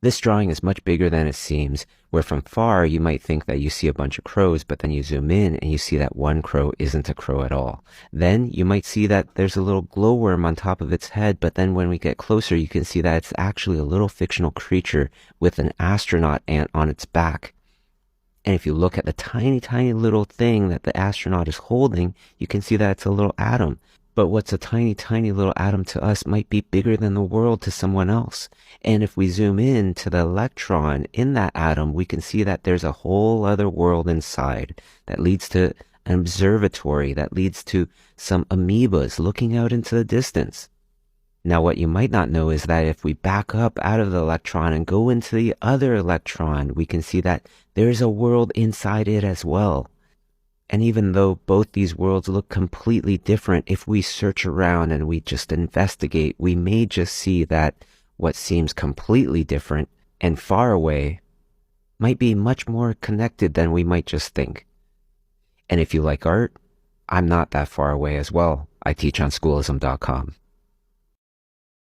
This drawing is much bigger than it seems, where from far you might think that you see a bunch of crows, but then you zoom in and you see that one crow isn't a crow at all. Then you might see that there's a little glowworm on top of its head, but then when we get closer, you can see that it's actually a little fictional creature with an astronaut ant on its back. And if you look at the tiny, tiny little thing that the astronaut is holding, you can see that it's a little atom. But what's a tiny, tiny little atom to us might be bigger than the world to someone else. And if we zoom in to the electron in that atom, we can see that there's a whole other world inside that leads to an observatory, that leads to some amoebas looking out into the distance. Now, what you might not know is that if we back up out of the electron and go into the other electron, we can see that there's a world inside it as well. And even though both these worlds look completely different, if we search around and we just investigate, we may just see that what seems completely different and far away might be much more connected than we might just think. And if you like art, I'm not that far away as well. I teach on Schoolism.com.